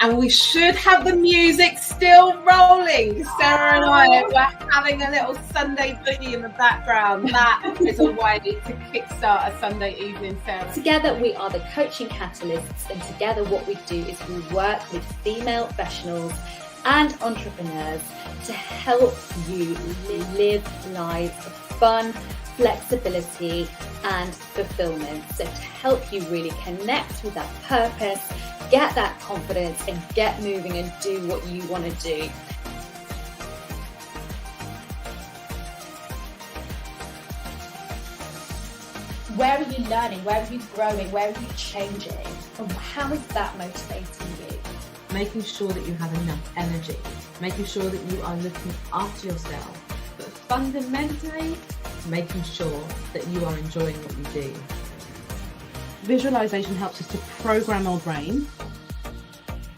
And we should have the music still rolling. Sarah and I were having a little Sunday boogie in the background. That is a way to kickstart a Sunday evening, Sarah. Together we are the coaching catalysts, and together what we do is we work with female professionals and entrepreneurs to help you live lives of fun, flexibility and fulfillment. So to help you really connect with that purpose, get that confidence and get moving and do what you want to do. Where are you learning? Where are you growing? Where are you changing? And how is that motivating you? Making sure that you have enough energy, making sure that you are looking after yourself, but fundamentally making sure that you are enjoying what you do. Visualization helps us to program our brain,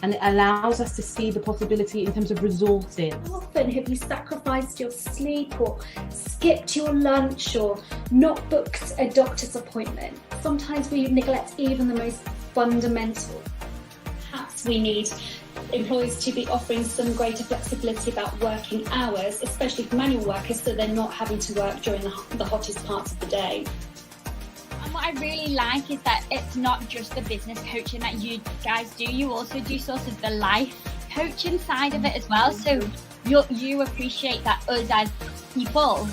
and it allows us to see the possibility in terms of resourcing. How often have you sacrificed your sleep or skipped your lunch or not booked a doctor's appointment? Sometimes we neglect even the most fundamental. Perhaps we need employers to be offering some greater flexibility about working hours, especially for manual workers, so they're not having to work during the hottest parts of the day. And what I really like is that it's not just the business coaching that you guys do, you also do sort of the life coaching side of it as well. So you appreciate that us as people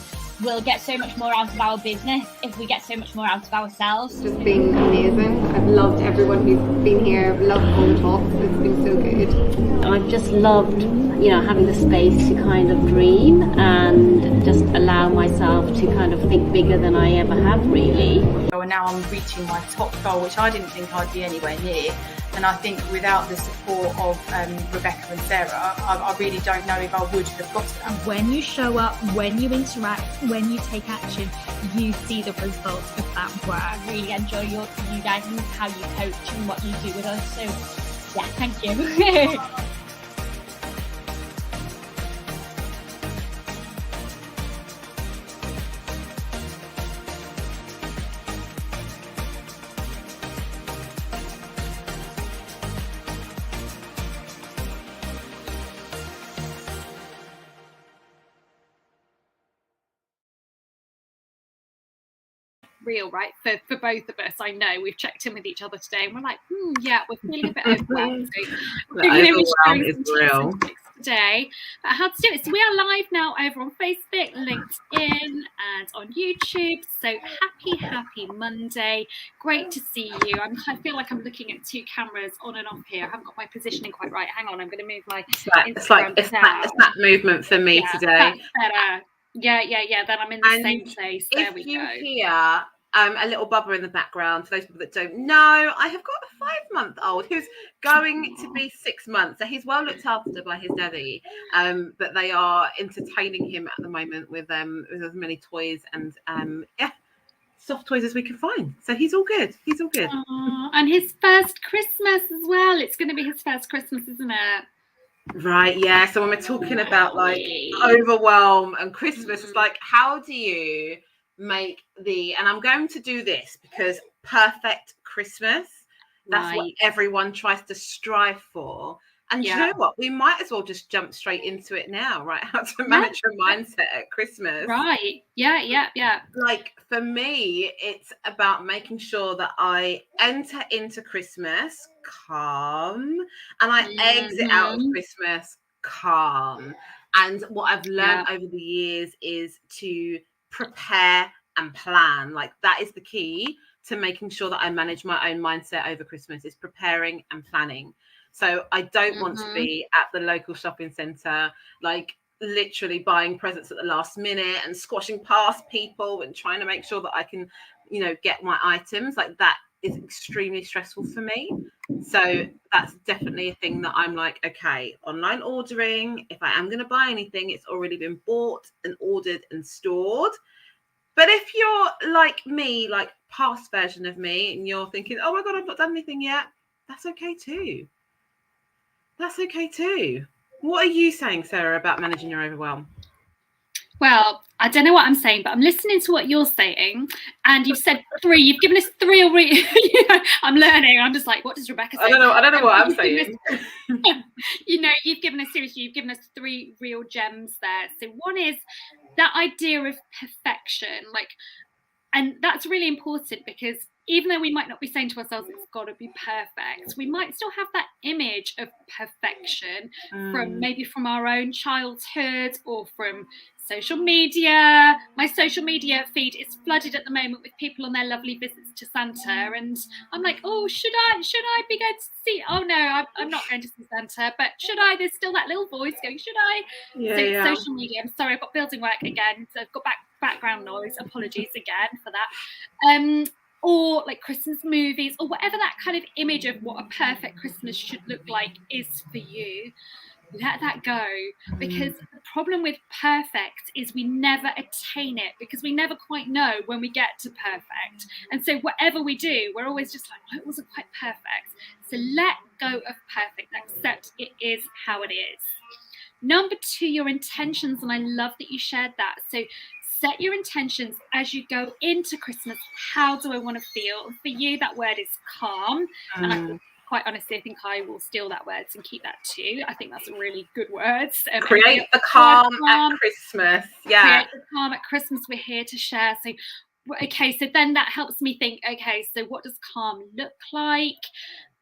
will get so much more out of our business if we get so much more out of ourselves. It's just been amazing. I've loved everyone who's been here. I've loved all the talks. It's been so good. I've just loved, having the space to kind of dream and just allow myself to kind of think bigger than I ever have, really. And now I'm reaching my top goal, which I didn't think I'd be anywhere near. And I think without the support of Rebecca and Sarah, I really don't know if I would have got it. And when you show up, when you interact, when you take action, you see the results of that work. I really enjoy you guys and how you coach and what you do with us. So yeah, thank you. Real, right, for both of us. I know we've checked in with each other today and we're like, yeah, we're feeling a bit overwhelmed. So overwhelm is real today, but how to do it. So we are live now over on Facebook, LinkedIn and on YouTube. So happy Monday. Great to see you. I feel like I'm looking at two cameras on and off here. I haven't got my positioning quite right. Hang on, I'm going to move my it's that movement for me today. That's better. Yeah. Then I'm in the same place. There we go. If you hear a little bubba in the background, for those people that don't know, I have got a 5-month-old who's going to be 6 months. So he's well looked after by his daddy. But they are entertaining him at the moment with as many toys and soft toys as we can find. So he's all good. And his first Christmas as well. It's going to be his first Christmas, isn't it? Right, yeah. So when we're talking about like overwhelm and Christmas, it's like, how do you make and I'm going to do this because perfect Christmas, that's what everyone tries to strive for. And you know what? We might as well just jump straight into it now, right? How to manage your mindset at Christmas. Right. Yeah. Like for me, it's about making sure that I enter into Christmas calm and I exit out of Christmas calm. And what I've learned over the years is to prepare and plan. Like that is the key to making sure that I manage my own mindset over Christmas, is preparing and planning. So I don't want to be at the local shopping centre, like literally buying presents at the last minute and squashing past people and trying to make sure that I can, get my items. Like that is extremely stressful for me. So that's definitely a thing that I'm like, okay, online ordering, if I am going to buy anything, it's already been bought and ordered and stored. But if you're like me, like past version of me, and you're thinking, oh my God, I've not done anything yet, that's okay too. What are you saying, Sarah, about managing your overwhelm? Well, I don't know what I'm saying, but I'm listening to what you're saying, and you've said 3. You've given us 3 already. I'm learning. I'm just like, what does Rebecca say? I don't know what I'm saying. You've given us, seriously, you've given us 3 real gems there. So one is that idea of perfection, like, and that's really important, because even though we might not be saying to ourselves it's got to be perfect, we might still have that image of perfection from our own childhood or from social media. My social media feed is flooded at the moment with people on their lovely visits to Santa, and I'm like, oh, should I be going to see? Oh no, I'm not going to see Santa, but should I? There's still that little voice going, should I? Social media. I'm sorry, I've got building work again, so I've got background noise. Apologies again for that. Or like Christmas movies, or whatever that kind of image of what a perfect Christmas should look like is for you. Let that go, because the problem with perfect is we never attain it, because we never quite know when we get to perfect. And so whatever we do, we're always just like, oh, it wasn't quite perfect. So let go of perfect, accept it is how it is. Number 2, your intentions. And I love that you shared that. So set your intentions as you go into Christmas. How do I want to feel? And for you, that word is calm. And I think, quite honestly, I think I will steal that word and keep that too. I think that's a really good word. Create the calm at Christmas. Yeah. Create the calm at Christmas. We're here to share. So, okay, so then that helps me think, okay, so what does calm look like?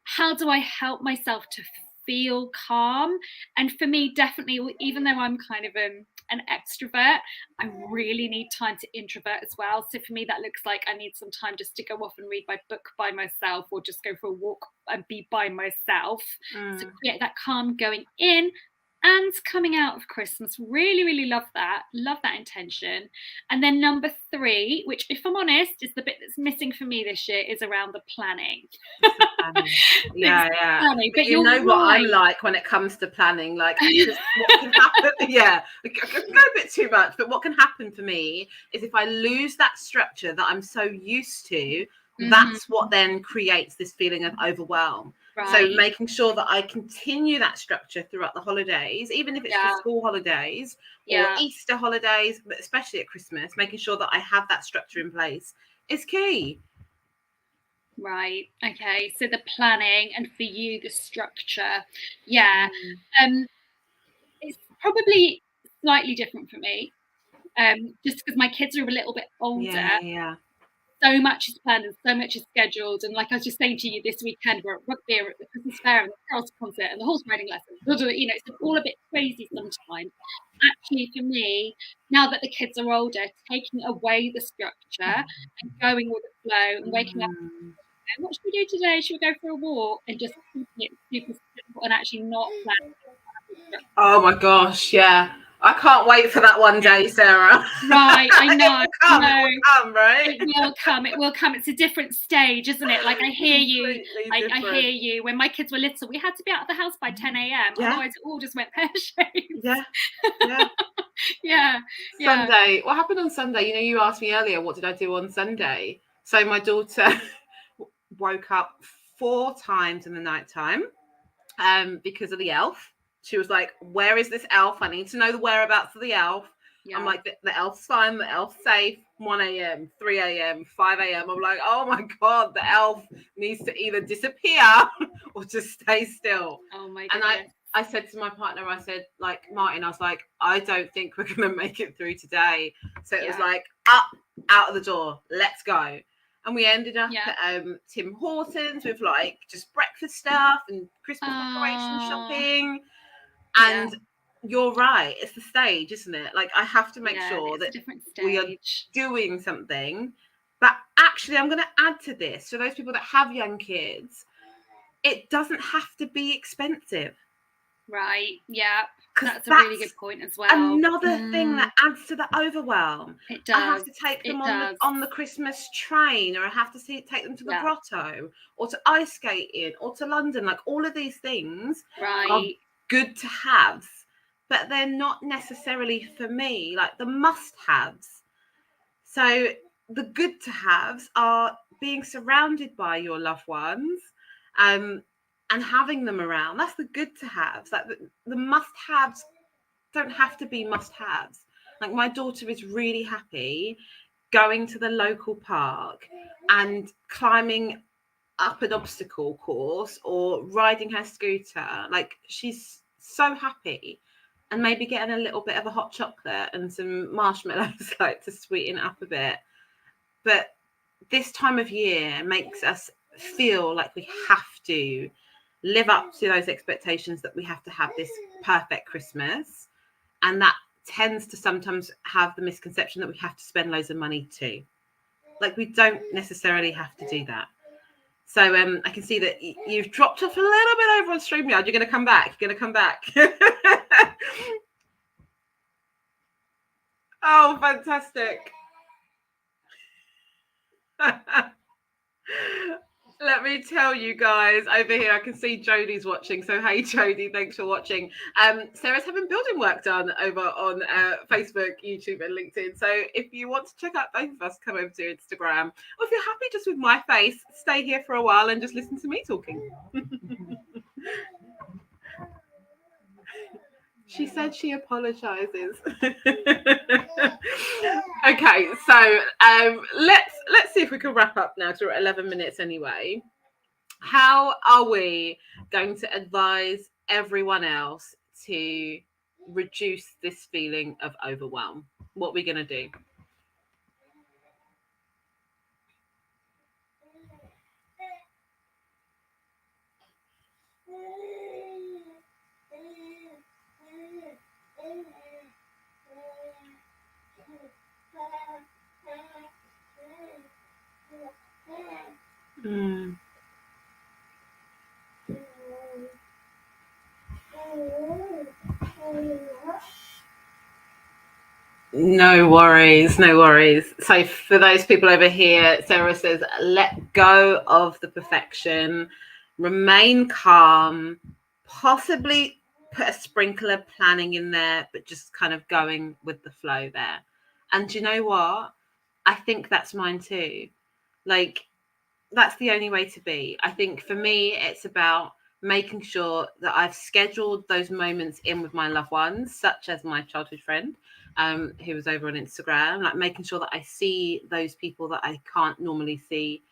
How do I help myself to feel calm? And for me, definitely, even though I'm kind of an extrovert, I really need time to introvert as well. So for me, that looks like I need some time just to go off and read my book by myself, or just go for a walk and be by myself. So create that calm going in and coming out of Christmas. Really, really love that intention. And then number 3, which, if I'm honest, is the bit that's missing for me this year, is around the planning. Yeah. Planning. But you know what I'm like when it comes to planning, like, what can happen, I go a bit too much, but what can happen for me is if I lose that structure that I'm so used to, that's what then creates this feeling of overwhelm. Right. So making sure that I continue that structure throughout the holidays, even if it's the school holidays or Easter holidays, but especially at Christmas, making sure that I have that structure in place is key. Right. Okay. So the planning, and for you, the structure. Yeah. It's probably slightly different for me. Just because my kids are a little bit older. Yeah. So much is planned and so much is scheduled. And like I was just saying to you, this weekend we're at rugby, at the Christmas fair, and the carols concert, and the horse riding lessons. It's all a bit crazy sometimes. Actually, for me, now that the kids are older, taking away the structure and going with the flow and waking up. What should we do today? Should we go for a walk? And just keeping it super simple and actually not planning. Oh my gosh, yeah. I can't wait for that one day, Sarah. Right, I know. It will come, right? It will come. It's a different stage, isn't it? Like, I hear you. I hear you. When my kids were little, we had to be out of the house by 10 a.m. Otherwise, it all just went pear-shaped. Yeah. Sunday. What happened on Sunday? You asked me earlier, what did I do on Sunday? So my daughter woke up 4 times in the night time because of the elf. She was like, where is this elf? I need to know the whereabouts of the elf. I'm like, the elf's fine, the elf's safe. 1 a.m, 3 a.m, 5 a.m. I'm like, oh my God, the elf needs to either disappear or just stay still. Oh my goodness. And I said to my partner, I said, like, Martin, I was like, I don't think we're going to make it through today. So it was like, up, out of the door, let's go. And we ended up at Tim Hortons with like just breakfast stuff and Christmas decoration shopping. And you're right, it's the stage, isn't it? Like, I have to make sure that we are doing something. But actually, I'm going to add to this, for those people that have young kids, it doesn't have to be expensive. Right, yeah. That's a really good point as well. Another thing that adds to the overwhelm. It does. I have to take them on the Christmas train, or I have to take them to the grotto, or to ice skating, or to London. Like, all of these things are good to have, but they're not necessarily for me, like the must-haves. So the good to haves are being surrounded by your loved ones, and having them around. That's the good to haves. Like the must-haves don't have to be must-haves. Like, my daughter is really happy going to the local park and climbing up an obstacle course or riding her scooter. Like, she's so happy, and maybe getting a little bit of a hot chocolate and some marshmallows, like, to sweeten it up a bit. But this time of year makes us feel like we have to live up to those expectations, that we have to have this perfect Christmas, and that tends to sometimes have the misconception that we have to spend loads of money too. Like, we don't necessarily have to do that. So I can see that you've dropped off a little bit over on StreamYard. You're going to come back. You're going to come back. Oh, fantastic. Let me tell you guys, over here I can see Jodie's watching. So hey Jodie, thanks for watching. Sarah's having building work done over on Facebook, YouTube and LinkedIn. So if you want to check out both of us, come over to Instagram. Or if you're happy just with my face, stay here for a while and just listen to me talking. She said she apologizes. Okay, so let's see if we can wrap up now, because we're at 11 minutes anyway. How are we going to advise everyone else to reduce this feeling of overwhelm? What are we going to do? No worries, no worries. So for those people over here, Sarah says, let go of the perfection, remain calm, possibly put a sprinkle of planning in there, but just kind of going with the flow there. And do you know what? I think that's mine too. Like, that's the only way to be. I think for me, it's about making sure that I've scheduled those moments in with my loved ones, such as my childhood friend, who was over on Instagram, like making sure that I see those people that I can't normally see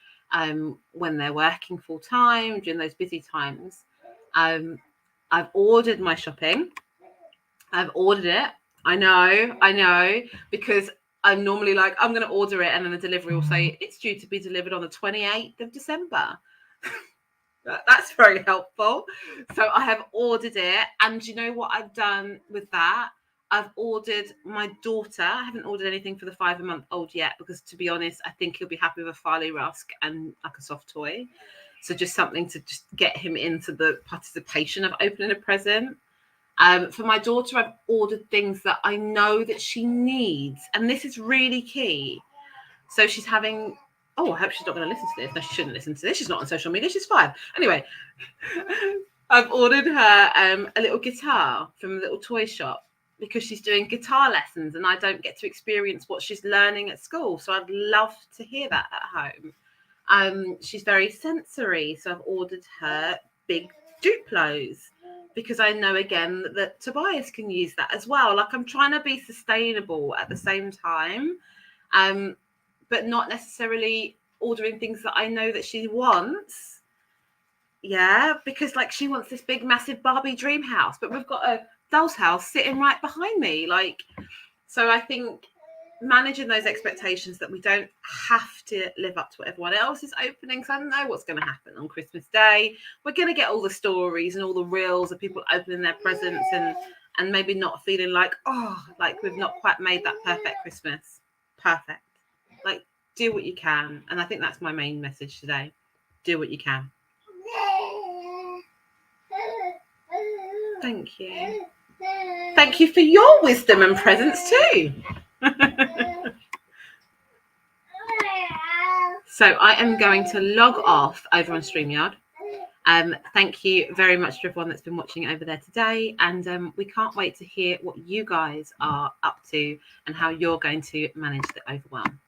when they're working full time during those busy times. I've ordered my shopping. I've ordered it. I know, because I'm normally like, I'm going to order it, and then the delivery will say it's due to be delivered on the 28th of December. That's very helpful. So I have ordered it, and you know what I've done with that? I've ordered my daughter. I haven't ordered anything for the 5-month-old yet, because to be honest, I think he'll be happy with a Farley Rusk and like a soft toy. So just something to just get him into the participation of opening a present. For my daughter, I've ordered things that I know that she needs, and this is really key. So she's having, oh, I hope she's not going to listen to this. No, she shouldn't listen to this. She's not on social media. She's 5. Anyway, I've ordered her a little guitar from a little toy shop, because she's doing guitar lessons, and I don't get to experience what she's learning at school. So I'd love to hear that at home. She's very sensory, so I've ordered her big Duplos, because I know, again, that Tobias can use that as well. Like, I'm trying to be sustainable at the same time, but not necessarily ordering things that I know that she wants. Yeah, because like she wants this big, massive Barbie dream house, but we've got a doll's house sitting right behind me. Like, so I think managing those expectations, that we don't have to live up to what everyone else is opening. So I don't know what's going to happen on Christmas Day. We're going to get all the stories and all the reels of people opening their presents and maybe not feeling like, oh, like we've not quite made that perfect Christmas. Perfect. Like, do what you can. And I think that's my main message today. Do what you can. Thank you. Thank you for your wisdom and presence too. So I am going to log off over on StreamYard. Thank you very much to everyone that's been watching over there today. And we can't wait to hear what you guys are up to and how you're going to manage the overwhelm.